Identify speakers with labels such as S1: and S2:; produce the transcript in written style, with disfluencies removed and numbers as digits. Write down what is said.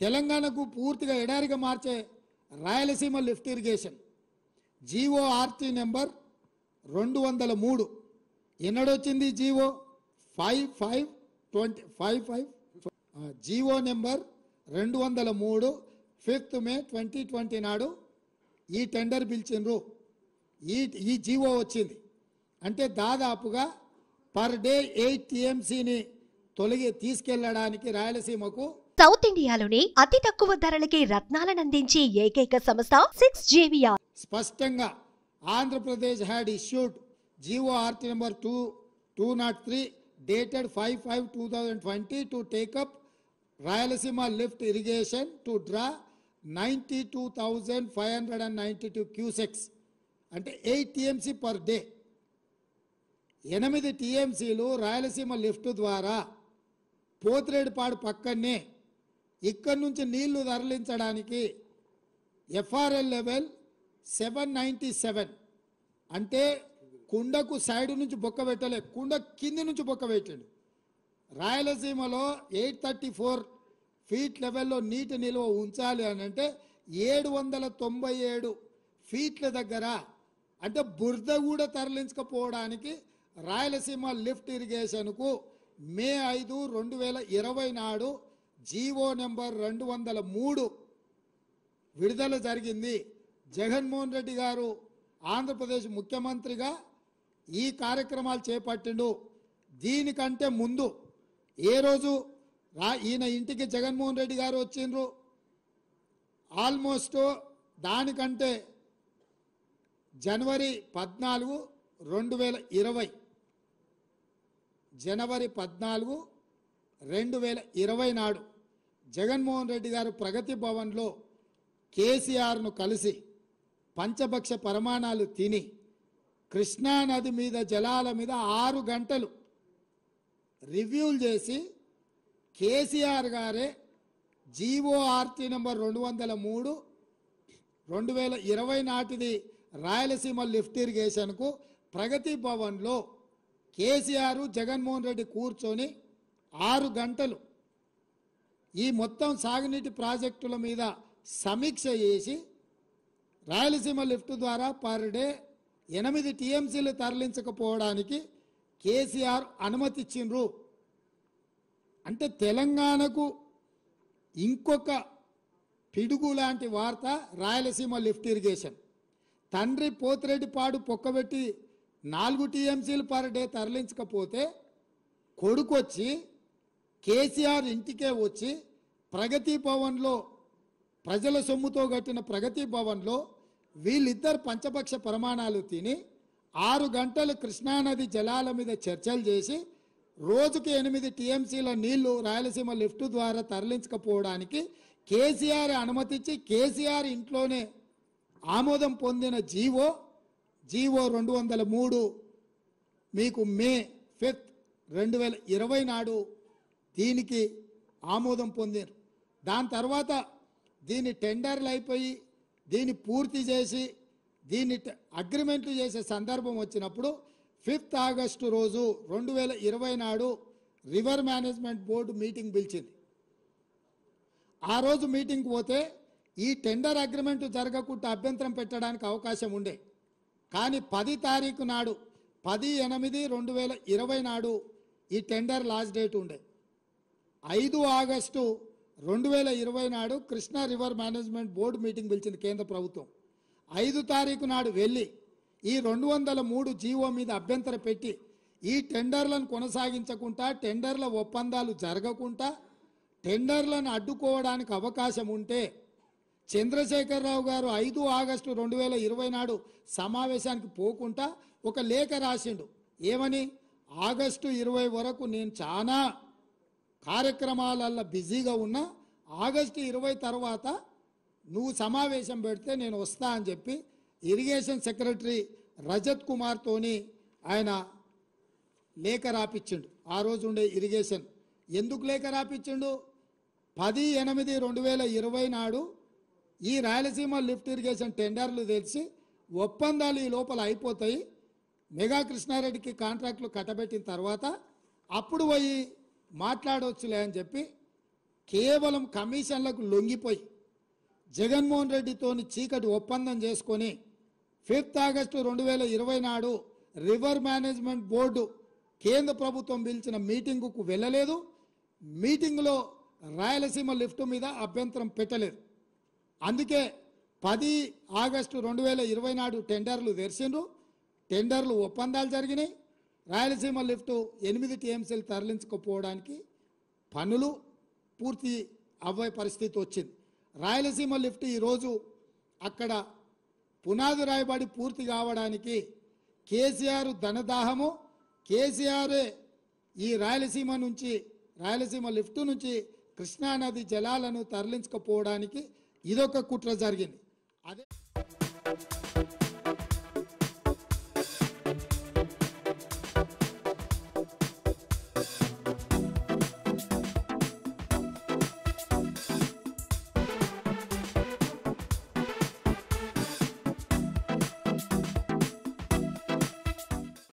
S1: తెలంగాణకు పూర్తిగా ఎడారిగా మార్చే Rayalaseema lift irrigation GORT number 203 ఎన్నడొచ్చింది? GO 5525 GO number 203 5th May 2020 నాడు ఈ టెండర్ పిలిచిండ్రు. ఈ జీవో వచ్చింది అంటే దాదాపుగా పర్ డే 8 TMCని తీసుకెళ్లడానికి రాయలసీమకు
S2: సౌత్ ఇండియాలోని అతి తక్కువ ధరలకి రత్నాలను అందించే ఏకైక సంస్థ 6JVR.
S1: స్పష్టంగా Andhra Pradesh had issued GORT number 203 dated 5/5/2020 to take up Rayalaseema lift irrigation to draw 92,592 cusecs అంటే 8 TMC per day. 8 TMCలు రాయలసీమ లిఫ్ట్ ద్వారా పోతిరెడ్డిపాడు పక్కనే ఇక్కడ నుంచి నీళ్లు తరలించడానికి FRL లెవెల్ 797 అంటే కుండకు సైడ్ నుంచి బొక్క పెట్టలే, కుండ కింది నుంచి బొక్క పెట్టాడు. రాయలసీమలో 834 ఫీట్ లెవెల్లో నీటి నిల్వ ఉంచాలి అని అంటే 797 ఫీట్ల దగ్గర అంటే బురద కూడా తరలించకపోవడానికి రాయలసీమ లిఫ్ట్ ఇరిగేషన్కు మే 5, 2020 నాడు జీవో నెంబర్ 203 విడుదల జరిగింది. జగన్మోహన్ రెడ్డి గారు ఆంధ్రప్రదేశ్ ముఖ్యమంత్రిగా ఈ కార్యక్రమాలు చేపట్టిండు. దీనికంటే ముందు ఏ రోజు ఈయన ఇంటికి జగన్మోహన్ రెడ్డి గారు వచ్చిండ్రు, ఆల్మోస్ట్ దానికంటే జనవరి 14, 2020 జనవరి 14, 2020 నాడు జగన్మోహన్ రెడ్డి గారు ప్రగతి భవన్లో కేసీఆర్ను కలిసి పంచభక్ష పరమాణాలు తిని కృష్ణానది మీద జలాల మీద 6 గంటలు రివ్యూలు చేసి కేసీఆర్ గారే జీఓఆర్టీ నెంబర్ 203 2020 నాటిది రాయలసీమ లిఫ్ట్ ఇరిగేషన్కు ప్రగతి భవన్లో కేసీఆర్ జగన్మోహన్ రెడ్డి కూర్చొని 6 గంటలు ఈ మొత్తం సాగునీటి ప్రాజెక్టుల మీద సమీక్ష చేసి రాయలసీమ లిఫ్ట్ ద్వారా పర్ డే 8 TMCలు తరలించకపోవడానికి కేసీఆర్ అనుమతి ఇచ్చిండ్రు. అంటే తెలంగాణకు ఇంకొక పిడుగు లాంటి వార్త రాయలసీమ లిఫ్ట్ ఇరిగేషన్. తండ్రి పోతిరెడ్డిపాడు పొక్కబెట్టి 4 TMCలు పర్ డే తరలించకపోతే కొడుకొచ్చి కేసీఆర్ ఇంటికే వచ్చి ప్రగతి భవన్లో ప్రజల సొమ్ముతో కట్టిన ప్రగతి భవన్లో వీళ్ళిద్దరు పంచపక్ష ప్రమాణాలు తిని 6 గంటలు కృష్ణానది జలాల మీద చర్చలు చేసి రోజుకి 8 TMCల నీళ్లు రాయలసీమ లిఫ్ట్ ద్వారా తరలించకపోవడానికి కేసీఆర్ అనుమతించి కేసీఆర్ ఇంట్లోనే ఆమోదం పొందిన జీవో 203 మీకు మే 5, 2020 నాడు దీనికి ఆమోదం పొందారు. దాని తర్వాత దీని టెండర్లు అయిపోయి దీన్ని పూర్తి చేసి దీన్ని అగ్రిమెంట్లు చేసే సందర్భం వచ్చినప్పుడు 5th ఆగస్టు రోజు 2020 నాడు రివర్ మేనేజ్మెంట్ బోర్డు మీటింగ్ పిలిచింది. ఆ రోజు మీటింగ్కి పోతే ఈ టెండర్ అగ్రిమెంట్ జరగకుండా అభ్యంతరం పెట్టడానికి అవకాశం ఉండే. కానీ 10 తారీఖు నాడు 10/8/2020 నాడు ఈ టెండర్ లాస్ట్ డేట్ ఉండే. 5 ఆగస్టు 2020 నాడు Krishna river management board meeting పిలిచింది కేంద్ర ప్రభుత్వం. 5 తారీఖు నాడు వెళ్ళి ఈ 203 జీవో మీద అభ్యంతరం పెట్టి ఈ టెండర్లను కొనసాగించకుండా టెండర్ల ఒప్పందాలు జరగకుండా టెండర్లను అడ్డుకోవడానికి అవకాశం ఉంటే చంద్రశేఖరరావు గారు 5 ఆగస్టు 2020 నాడు సమావేశానికి పోకుండా ఒక లేఖ రాసిండు. ఏమని? ఆగస్టు 20 వరకు నేను చాలా కార్యక్రమాలలో బిజీగా ఉన్నా, ఆగస్టు 20 తర్వాత నువ్వు సమావేశం పెడితే నేను వస్తా అని చెప్పి ఇరిగేషన్ సెక్రటరీ రజత్ కుమార్తోని ఆయన లేఖ రాపిచ్చిండు. ఆ రోజు ఉండే ఇరిగేషన్ ఎందుకు లేఖ రాపిచ్చిండు? 10/8/2020 నాడు ఈ రాయలసీమ లిఫ్ట్ ఇరిగేషన్ టెండర్లు తెలిసి ఒప్పందాలు ఈ లోపల అయిపోతాయి, మెగా కృష్ణారెడ్డికి కాంట్రాక్టులు కట్టబెట్టిన తర్వాత అప్పుడు పోయి మాట్లాడవచ్చులే అని చెప్పి కేవలం కమిషన్లకు లొంగిపోయి జగన్మోహన్ రెడ్డితోని చీకటి ఒప్పందం చేసుకొని 5 ఆగస్టు 2020 నాడు రివర్ మేనేజ్మెంట్ బోర్డు కేంద్ర ప్రభుత్వం పిలిచిన మీటింగుకు వెళ్ళలేదు. మీటింగులో రాయలసీమ లిఫ్ట్ మీద అభ్యంతరం పెట్టలేదు. అందుకే 10 ఆగస్టు 2020 నాడు టెండర్లు తెరిచిండ్రు. టెండర్లు ఒప్పందాలు జరిగినాయి. రాయలసీమ లిఫ్ట్ 8 టీఎంసీలు తరలించకపోవడానికి పనులు పూర్తి అవ్వే పరిస్థితి వచ్చింది. రాయలసీమ లిఫ్ట్ ఈరోజు అక్కడ పునాది రాయబడి పూర్తి కావడానికి కేసీఆర్ ధనదాహము, కేసీఆర్ ఈ రాయలసీమ లిఫ్ట్ నుంచి కృష్ణానది జలాలను తరలించకపోవడానికి ఇదొక కుట్ర జరిగింది. అదే